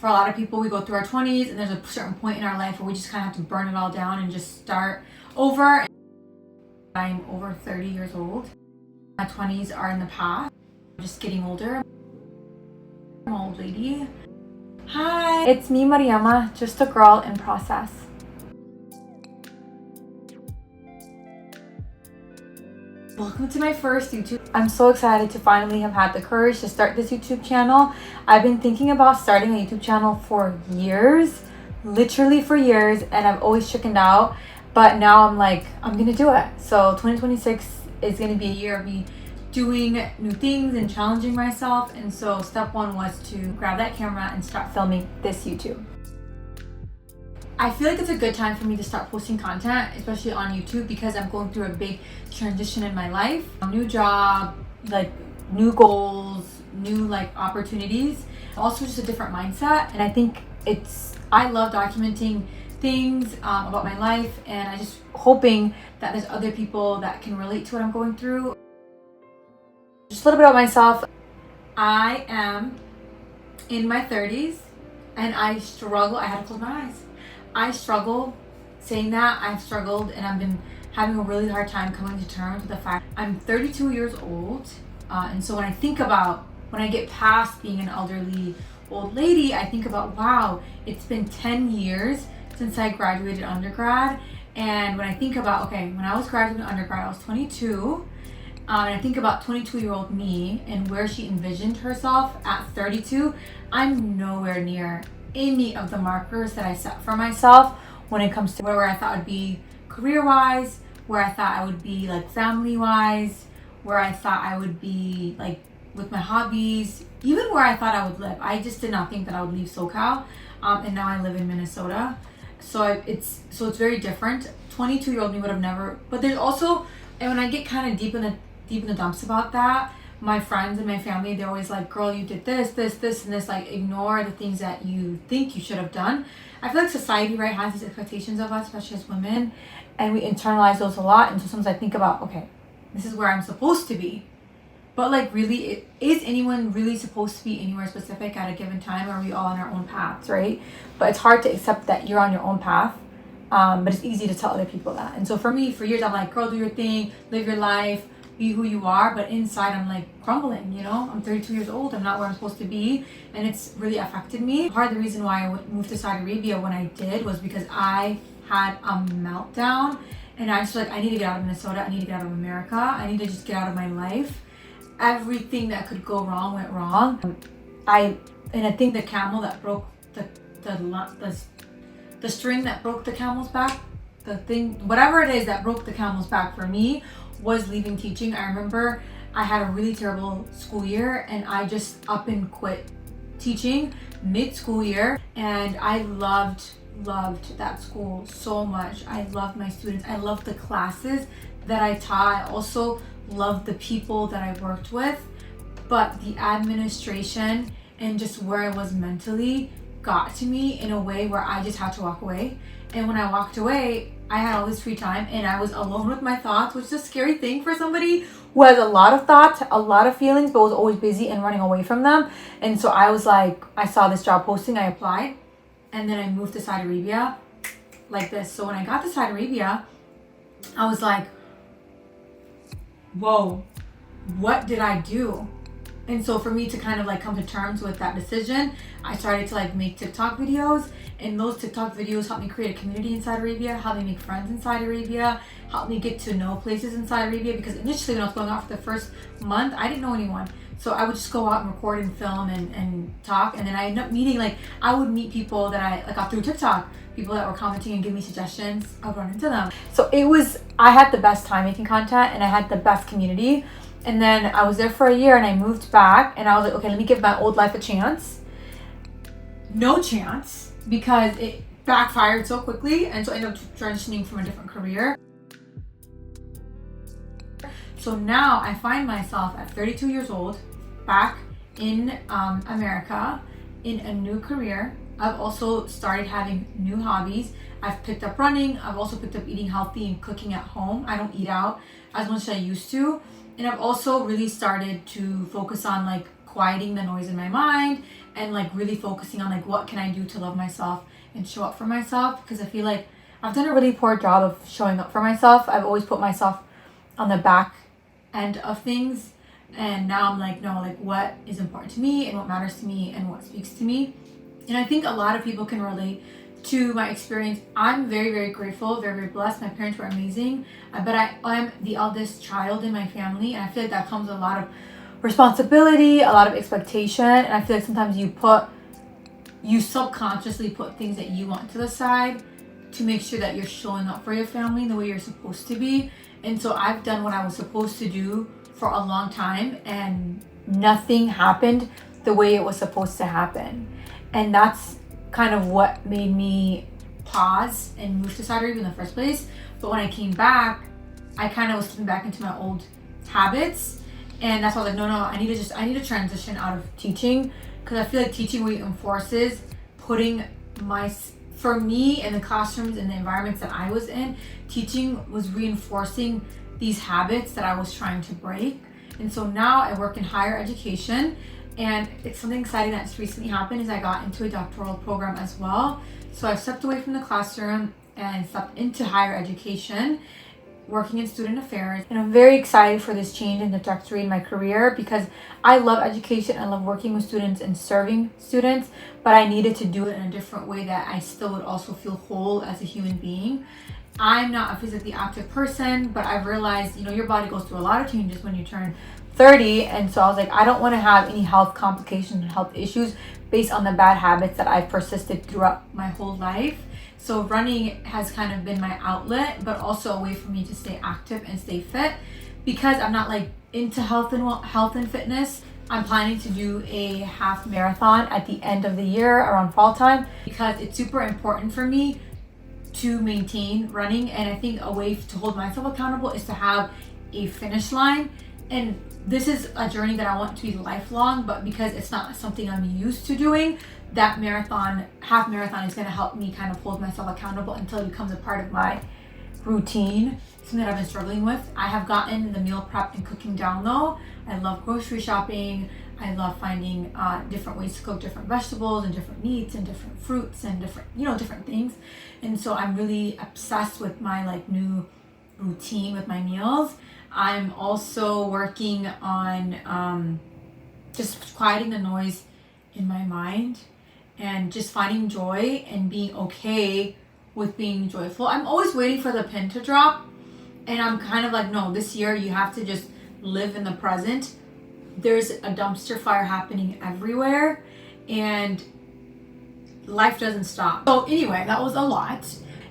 For a lot of people, we go through our 20s and there's a certain point in our life where we just kind of have to burn it all down and just start over. I'm over 30 years old. My 20s are in the past. I'm just getting older. I'm an old lady. Hi, it's me, Mariama, just a girl in process. Welcome to my first YouTube. I'm so excited to finally have had the courage to start this YouTube channel. I've been thinking about starting a YouTube channel for years, literally for years, and I've always chickened out. But now I'm like, I'm gonna do it. So 2026 is gonna be a year of me doing new things and challenging myself. And so step one was to grab that camera and start filming this YouTube. I feel like it's a good time for me to start posting content, especially on YouTube, because I'm going through a big transition in my life. A new job, like new goals, new like opportunities, also just a different mindset. And I think I love documenting things about my life, and I just hoping that there's other people that can relate to what I'm going through. Just a little bit about myself. I am in my 30s and I struggle. I had to close my eyes. I struggle saying that. I've struggled and I've been having a really hard time coming to terms with the fact I'm 32 years old. And so when I get past being an elderly old lady, I think about, wow, it's been 10 years since I graduated undergrad. And when I think about, okay, when I was graduating undergrad, I was 22. And I think about 22-year-old me and where she envisioned herself at 32, I'm nowhere near any of the markers that I set for myself when it comes to where I thought I'd be career-wise, where I thought I would be like family-wise, where I thought I would be like with my hobbies, even where I thought I would live. I just did not think that I would leave SoCal, and now I live in Minnesota. So it's very different. 22-year-old me would have never. But there's also, and when I get kind of deep in the dumps about that, my friends and my family, they're always like, girl, you did this, and this, like ignore the things that you think you should have done. I feel like society, right, has these expectations of us, especially as women, and we internalize those a lot. And so sometimes I think about, okay, this is where I'm supposed to be. But like really, is anyone really supposed to be anywhere specific at a given time? Or are we all on our own paths, right? But it's hard to accept that you're on your own path. But it's easy to tell other people that. And so for me, for years, I'm like, girl, do your thing, live your life, be who you are. But inside, I'm like crumbling, you know? I'm 32 years old. I'm not where I'm supposed to be. And it's really affected me. Part of the reason why I moved to Saudi Arabia when I did was because I had a meltdown. And I just like, I need to get out of Minnesota. I need to get out of America. I need to just get out of my life. Everything that could go wrong went wrong. I think the camel that broke the string that broke the camel's back, the thing, whatever it is that broke the camel's back for me was leaving teaching. I remember I had a really terrible school year and I just up and quit teaching mid-school year, and I loved that school so much. I loved my students. I loved the classes that I taught. I also loved the people that I worked with, but the administration and just where I was mentally got to me in a way where I just had to walk away. And when I walked away, I had all this free time and I was alone with my thoughts, which is a scary thing for somebody who has a lot of thoughts, a lot of feelings, but was always busy and running away from them. And so I was like, I saw this job posting, I applied, and then I moved to Saudi Arabia like this. So when I got to Saudi Arabia, I was like, whoa, what did I do? And so for me to kind of like come to terms with that decision, I started to like make TikTok videos, and those TikTok videos helped me create a community in Saudi Arabia, helped me make friends in Saudi Arabia, helped me get to know places in Saudi Arabia, because initially when I was going out for the first month, I didn't know anyone. So I would just go out and record and film and talk, and then I ended up meeting, like I would meet people that I got through TikTok, people that were commenting and giving me suggestions. I would run into them. So I had the best time making content and I had the best community. And then I was there for a year and I moved back and I was like, okay, let me give my old life a chance. No chance, because it backfired so quickly. And so I ended up transitioning from a different career. So now I find myself at 32 years old, back in America, in a new career. I've also started having new hobbies. I've picked up running. I've also picked up eating healthy and cooking at home. I don't eat out as much as I used to. And I've also really started to focus on like quieting the noise in my mind and like really focusing on like what can I do to love myself and show up for myself, because I feel like I've done a really poor job of showing up for myself. I've always put myself on the back end of things, and now I'm like, no, like what is important to me and what matters to me and what speaks to me. And I think a lot of people can relate to my experience. I'm very, very grateful, very, very blessed. My parents were amazing, but I am the eldest child in my family, and I feel like that comes with a lot of responsibility, a lot of expectation, and I feel like sometimes you subconsciously put things that you want to the side to make sure that you're showing up for your family the way you're supposed to be. And so I've done what I was supposed to do for a long time, and nothing happened the way it was supposed to happen. And that's kind of what made me pause and move to Saudi Arabia in the first place. But when I came back, I kind of was slipping back into my old habits, and that's why I was like, no, I need to transition out of teaching, because I feel like teaching reinforces putting for me in the classrooms and the environments that I was in, teaching was reinforcing these habits that I was trying to break. And so now I work in higher education, and it's something exciting that's recently happened is I got into a doctoral program as well. So I've stepped away from the classroom and stepped into higher education, working in student affairs. And I'm very excited for this change in the trajectory in my career, because I love education. I love working with students and serving students, but I needed to do it in a different way that I still would also feel whole as a human being. I'm not a physically active person, but I've realized, your body goes through a lot of changes when you turn 30. And so I was like, I don't want to have any health complications and health issues based on the bad habits that I've persisted throughout my whole life. So running has kind of been my outlet, but also a way for me to stay active and stay fit, because I'm not like into health and fitness. I'm planning to do a half marathon at the end of the year around fall time, because it's super important for me to maintain running. And I think a way to hold myself accountable is to have a finish line. And this is a journey that I want to be lifelong, but because it's not something I'm used to doing, that half marathon is going to help me kind of hold myself accountable until it becomes a part of my routine. Something that I've been struggling with. I have gotten the meal prep and cooking down though. I love grocery shopping. I love finding different ways to cook different vegetables and different meats and different fruits and different things. And so I'm really obsessed with my like new routine with my meals. I'm also working on just quieting the noise in my mind and just finding joy and being okay with being joyful. I'm always waiting for the pin to drop, and I'm kind of like, no, this year you have to just live in the present. There's a dumpster fire happening everywhere, and life doesn't stop. So anyway, that was a lot.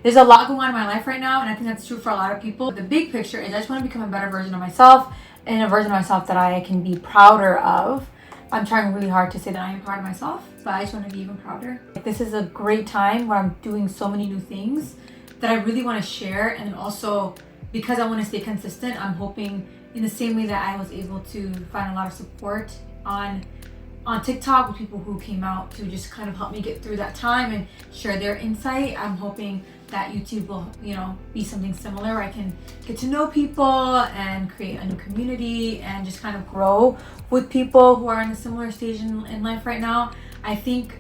There's a lot going on in my life right now, and I think that's true for a lot of people. The big picture is I just want to become a better version of myself, and a version of myself that I can be prouder of. I'm trying really hard to say that I am proud of myself, but I just want to be even prouder. This is a great time where I'm doing so many new things that I really want to share. And then also, because I want to stay consistent, I'm hoping in the same way that I was able to find a lot of support on TikTok with people who came out to just kind of help me get through that time and share their insight. I'm hoping that YouTube will, be something similar where I can get to know people and create a new community and just kind of grow with people who are in a similar stage in life right now. I think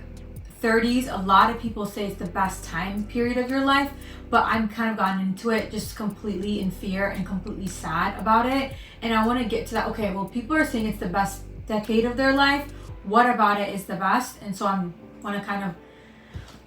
30s, a lot of people say it's the best time period of your life, but I'm kind of gotten into it just completely in fear and completely sad about it. And I want to get to that. Okay, well, people are saying it's the best decade of their life. What about it is the best? And so I want to kind of,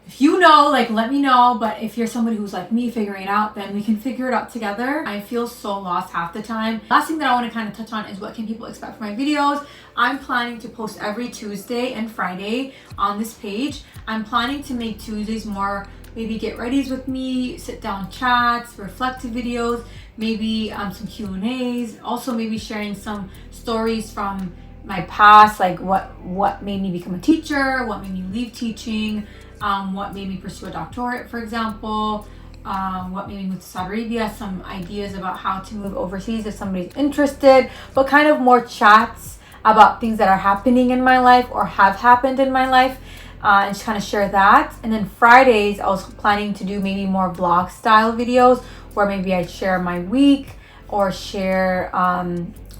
if let me know. But if you're somebody who's like me figuring it out, then we can figure it out together. I feel so lost half the time. Last thing that I want to kind of touch on is what can people expect from my videos. I'm planning to post every Tuesday and Friday on this page. I'm planning to make Tuesdays more maybe get readies with me, sit down chats, reflective videos, maybe some Q&As. Also maybe sharing some stories from my past, like what made me become a teacher, what made me leave teaching, what made me pursue a doctorate, for example, what made me move to Saudi Arabia, some ideas about how to move overseas if somebody's interested, but kind of more chats about things that are happening in my life or have happened in my life, and just kind of share that. And then Fridays, I was planning to do maybe more vlog style videos where maybe I'd share my week or share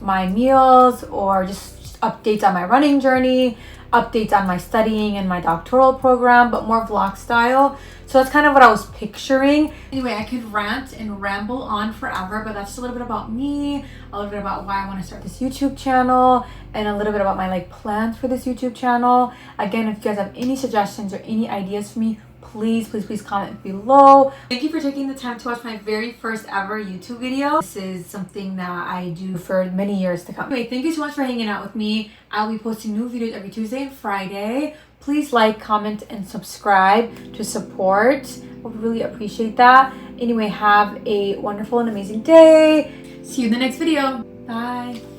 my meals or just just updates on my running journey, updates on my studying and my doctoral program, but more vlog style. So that's kind of what I was picturing. Anyway, I could rant and ramble on forever, but that's just a little bit about me, a little bit about why I want to start this YouTube channel, and a little bit about my like plans for this YouTube channel. Again, if you guys have any suggestions or any ideas for me, please comment below. Thank you for taking the time to watch my very first ever YouTube video. This is something that I do for many years to come. Anyway, thank you so much for hanging out with me. I'll be posting new videos every Tuesday and Friday. Please like, comment, and subscribe to support. I would really appreciate that. Anyway, have a wonderful and amazing day. See you in the next video. Bye.